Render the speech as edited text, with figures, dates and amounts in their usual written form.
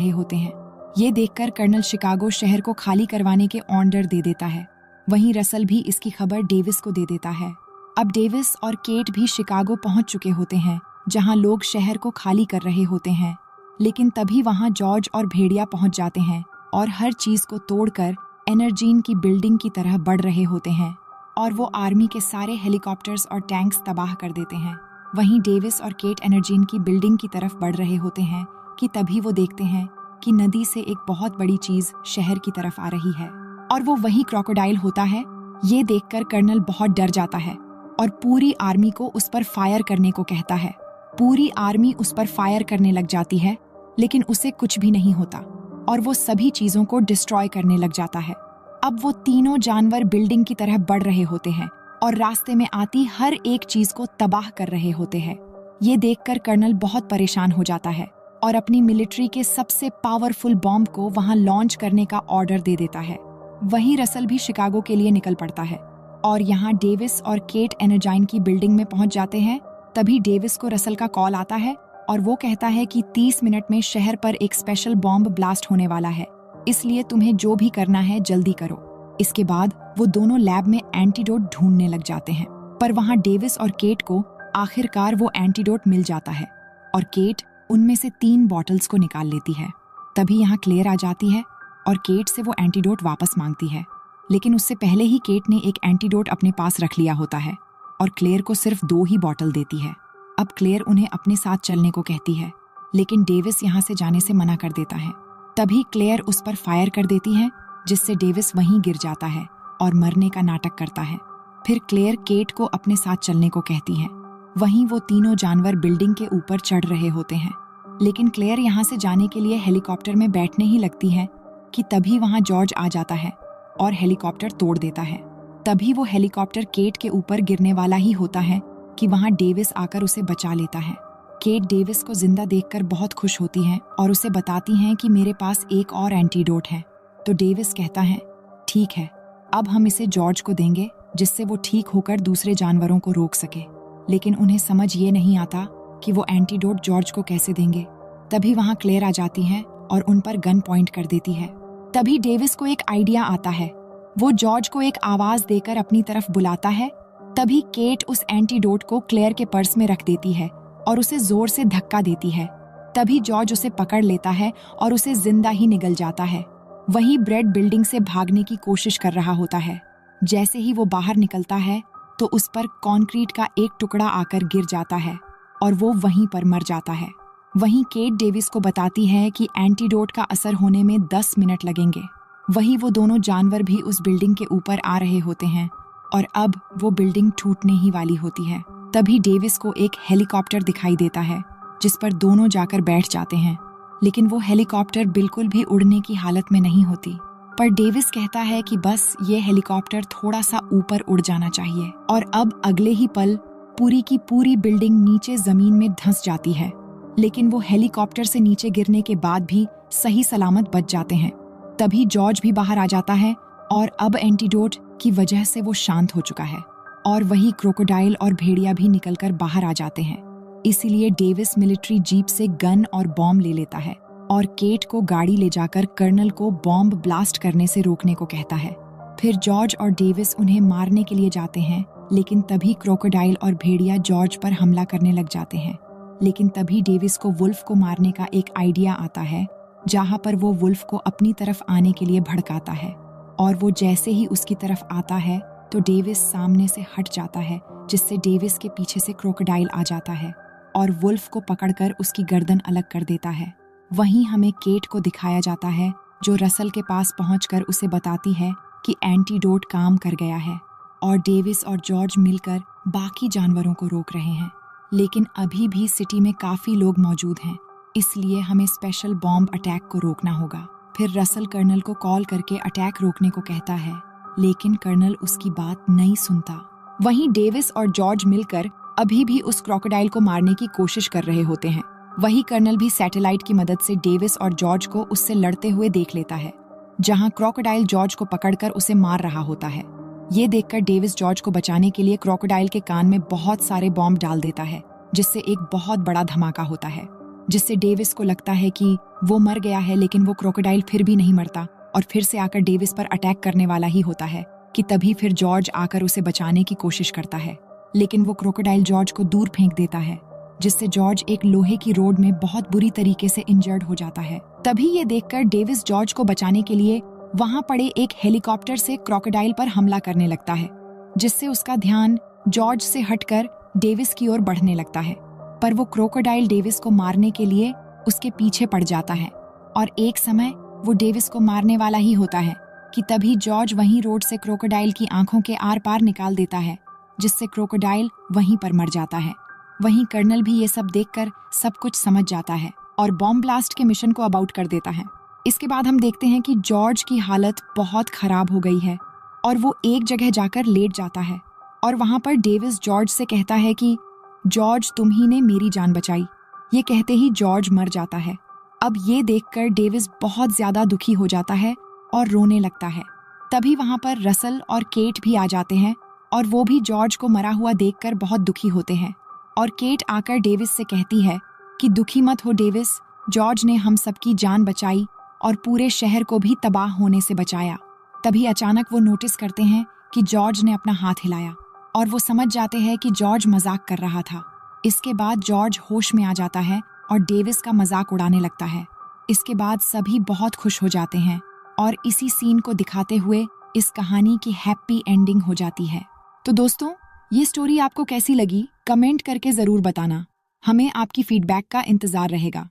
रहे होते हैं। ये देखकर कर्नल शिकागो शहर को खाली करवाने के ऑर्डर दे देता है। वहीं रसल भी इसकी खबर डेविस को दे देता है। अब डेविस और केट भी शिकागो पहुंच चुके होते हैं, जहां लोग शहर को खाली कर रहे होते हैं। लेकिन तभी वहां जॉर्ज और भेड़िया पहुंच जाते हैं और हर चीज को तोड़कर एनर्जीन की बिल्डिंग की तरह बढ़ रहे होते हैं और वो आर्मी के सारे हेलीकॉप्टर्स और टैंक्स तबाह कर देते हैं। वहीं डेविस और केट एनर्जीन की बिल्डिंग की तरफ बढ़ रहे होते हैं कि तभी वो देखते हैं कि नदी से एक बहुत बड़ी चीज शहर की तरफ आ रही है और वो वही क्रोकोडाइल होता है। ये देखकर कर्नल बहुत डर जाता है और पूरी आर्मी को उस पर फायर करने को कहता है। पूरी आर्मी उस पर फायर करने लग जाती है, लेकिन उसे कुछ भी नहीं होता और वो सभी चीजों को डिस्ट्रॉय करने लग जाता है। अब वो तीनों जानवर बिल्डिंग की तरह बढ़ रहे होते हैं और रास्ते में आती हर एक चीज को तबाह कर रहे होते हैं। ये देखकर कर्नल बहुत परेशान हो जाता है और अपनी मिलिट्री के सबसे पावरफुल बॉम्ब को वहां लॉन्च करने का ऑर्डर दे देता है। वहीं रसल भी शिकागो के लिए निकल पड़ता है और यहाँ डेविस और केट एनर्जाइन की बिल्डिंग में पहुंच जाते हैं। तभी डेविस को रसल का कॉल आता है और वो कहता है कि 30 मिनट में शहर पर एक स्पेशल बॉम्ब ब्लास्ट होने वाला है, इसलिए तुम्हें जो भी करना है जल्दी करो। इसके बाद वो दोनों लैब में एंटीडोट ढूंढने लग जाते हैं, पर वहां डेविस और केट को आखिरकार वो एंटीडोट मिल जाता है और केट उनमें से 3 बॉटल्स को निकाल लेती है। तभी यहाँ क्लेयर आ जाती है और केट से वो एंटीडोट वापस मांगती है, लेकिन उससे पहले ही केट ने एक एंटीडोट अपने पास रख लिया होता है और क्लेयर को सिर्फ 2 ही बॉटल देती है। अब क्लेयर उन्हें अपने साथ चलने को कहती है, लेकिन डेविस यहाँ से जाने से मना कर देता है। तभी क्लेयर उस पर फायर कर देती है, जिससे डेविस वहीं गिर जाता है और मरने का नाटक करता है। फिर क्लेयर केट को अपने साथ चलने को कहती है। वहीं वो तीनों जानवर बिल्डिंग के ऊपर चढ़ रहे होते हैं, लेकिन क्लेयर यहाँ से जाने के लिए हेलीकॉप्टर में बैठने ही लगती है कि तभी वहाँ जॉर्ज आ जाता है और हेलीकॉप्टर तोड़ देता है। तभी वो हेलीकॉप्टर केट के ऊपर गिरने वाला ही होता है कि वहाँ डेविस आकर उसे बचा लेता है। केट डेविस को जिंदा देखकर बहुत खुश होती है और उसे बताती हैं कि मेरे पास एक और एंटीडोट है। तो डेविस कहता है, ठीक है, अब हम इसे जॉर्ज को देंगे, जिससे वो ठीक होकर दूसरे जानवरों को रोक सके। लेकिन उन्हें समझ ये नहीं आता कि वो एंटीडोट जॉर्ज को कैसे देंगे। तभी वहाँ क्लेयर आ जाती है और उन पर गन पॉइंट कर देती है। तभी डेविस को एक आइडिया आता है। वो जॉर्ज को एक आवाज देकर अपनी तरफ बुलाता है। तभी केट उस एंटीडोट को क्लेयर के पर्स में रख देती है और उसे जोर से धक्का देती है। तभी जॉर्ज उसे पकड़ लेता है और उसे जिंदा ही निगल जाता है। वही ब्रेड बिल्डिंग से भागने की कोशिश कर रहा होता है। जैसे ही वो बाहर निकलता है तो उस पर कंक्रीट का एक टुकड़ा आकर गिर जाता है और वो वहीं पर मर जाता है। वहीं केट डेविस को बताती है कि एंटीडोट का असर होने में 10 मिनट लगेंगे। वही वो दोनों जानवर भी उस बिल्डिंग के ऊपर आ रहे होते हैं और अब वो बिल्डिंग टूटने ही वाली होती है। तभी डेविस को एक हेलीकॉप्टर दिखाई देता है, जिस पर दोनों जाकर बैठ जाते हैं, लेकिन वो हेलीकॉप्टर बिल्कुल भी उड़ने की हालत में नहीं होती। पर डेविस कहता है कि बस ये हेलीकॉप्टर थोड़ा सा ऊपर उड़ जाना चाहिए और अब अगले ही पल पूरी की पूरी बिल्डिंग नीचे जमीन में धंस जाती है। लेकिन वो हेलीकॉप्टर से नीचे गिरने के बाद भी सही सलामत बच जाते हैं। तभी जॉर्ज भी बाहर आ जाता है और अब एंटीडोट की वजह से वो शांत हो चुका है और वही क्रोकोडाइल और भेड़िया भी निकलकर बाहर आ जाते हैं। इसीलिए डेविस मिलिट्री जीप से गन और बॉम्ब ले लेता है और केट को गाड़ी ले जाकर कर्नल को बॉम्ब ब्लास्ट करने से रोकने को कहता है। फिर जॉर्ज और डेविस उन्हें मारने के लिए जाते हैं, लेकिन तभी क्रोकोडाइल और भेड़िया जॉर्ज पर हमला करने लग जाते हैं। लेकिन तभी डेविस को वुल्फ को मारने का एक आइडिया आता है, जहां पर वो वुल्फ को अपनी तरफ आने के लिए भड़काता है और वो जैसे ही उसकी तरफ आता है तो डेविस सामने से हट जाता है, जिससे डेविस के पीछे से क्रोकोडाइल आ जाता है और वुल्फ को पकड़कर उसकी गर्दन अलग कर देता है। वहीं हमें केट को दिखाया जाता है, जो रसल के पास पहुंचकर उसे बताती है कि एंटीडोट काम कर गया है और डेविस और जॉर्ज मिलकर बाकी जानवरों को रोक रहे हैं। लेकिन अभी भी सिटी में काफी लोग मौजूद हैं, इसलिए हमें स्पेशल बॉम्ब अटैक को रोकना होगा। फिर रसल कर्नल को कॉल करके अटैक रोकने को कहता है, लेकिन कर्नल उसकी बात नहीं सुनता। वहीं डेविस और जॉर्ज मिलकर अभी भी उस क्रोकोडाइल को मारने की कोशिश कर रहे होते हैं। वही कर्नल भी सैटेलाइट की मदद से डेविस और जॉर्ज को उससे लड़ते हुए देख लेता है, जहां क्रोकोडाइल जॉर्ज को पकड़कर उसे मार रहा होता है। ये देखकर डेविस जॉर्ज को बचाने के लिए क्रोकोडाइल के कान में बहुत सारे बॉम्ब डाल देता है, जिससे एक बहुत बड़ा धमाका होता है जिससे डेविस को लगता है कि वो मर गया है, लेकिन वो क्रोकोडाइल फिर भी नहीं मरता और फिर से आकर डेविस पर अटैक करने वाला ही होता है कि तभी फिर जॉर्ज आकर उसे बचाने की कोशिश करता है, लेकिन वो क्रोकोडाइल जॉर्ज को दूर फेंक देता है, जिससे जॉर्ज एक लोहे की रोड में बहुत बुरी तरीके से इंजर्ड हो जाता है। तभी ये देखकर डेविस जॉर्ज को बचाने के लिए वहां पड़े एक हेलीकॉप्टर से क्रोकोडाइल पर हमला करने लगता है, जिससे उसका ध्यान जॉर्ज से हटकर डेविस की ओर बढ़ने लगता है। पर वो क्रोकोडाइल डेविस को मारने के लिए उसके पीछे पड़ जाता है और एक समय वो डेविस को मारने वाला ही होता है कि तभी जॉर्ज वहीं रोड से क्रोकोडाइल की आंखों के आर पार निकाल देता है, जिससे क्रोकोडाइल वहीं पर मर जाता है। वहीं कर्नल भी ये सब देखकर सब कुछ समझ जाता है और बॉम्ब ब्लास्ट के मिशन को अबाउट कर देता है। इसके बाद हम देखते हैं कि जॉर्ज की हालत बहुत खराब हो गई है और वो एक जगह जाकर लेट जाता है और वहां पर डेविस जॉर्ज से कहता है कि जॉर्ज, तुम ही ने मेरी जान बचाई। ये कहते ही जॉर्ज मर जाता है। अब ये देखकर डेविस बहुत ज्यादा दुखी हो जाता है और रोने लगता है। तभी वहां पर रसल और केट भी आ जाते हैं और वो भी जॉर्ज को मरा हुआ देखकर बहुत दुखी होते हैं और केट आकर डेविस से कहती है कि दुखी मत हो डेविस, जॉर्ज ने हम सबकी जान बचाई और पूरे शहर को भी तबाह होने से बचाया। तभी अचानक वो नोटिस करते हैं कि जॉर्ज ने अपना हाथ हिलाया और वो समझ जाते हैं कि जॉर्ज मजाक कर रहा था। इसके बाद जॉर्ज होश में आ जाता है और डेविस का मजाक उड़ाने लगता है। इसके बाद सभी बहुत खुश हो जाते हैं और इसी सीन को दिखाते हुए इस कहानी की हैप्पी एंडिंग हो जाती है। तो दोस्तों, ये स्टोरी आपको कैसी लगी कमेंट करके जरूर बताना। हमें आपकी फीडबैक का इंतजार रहेगा।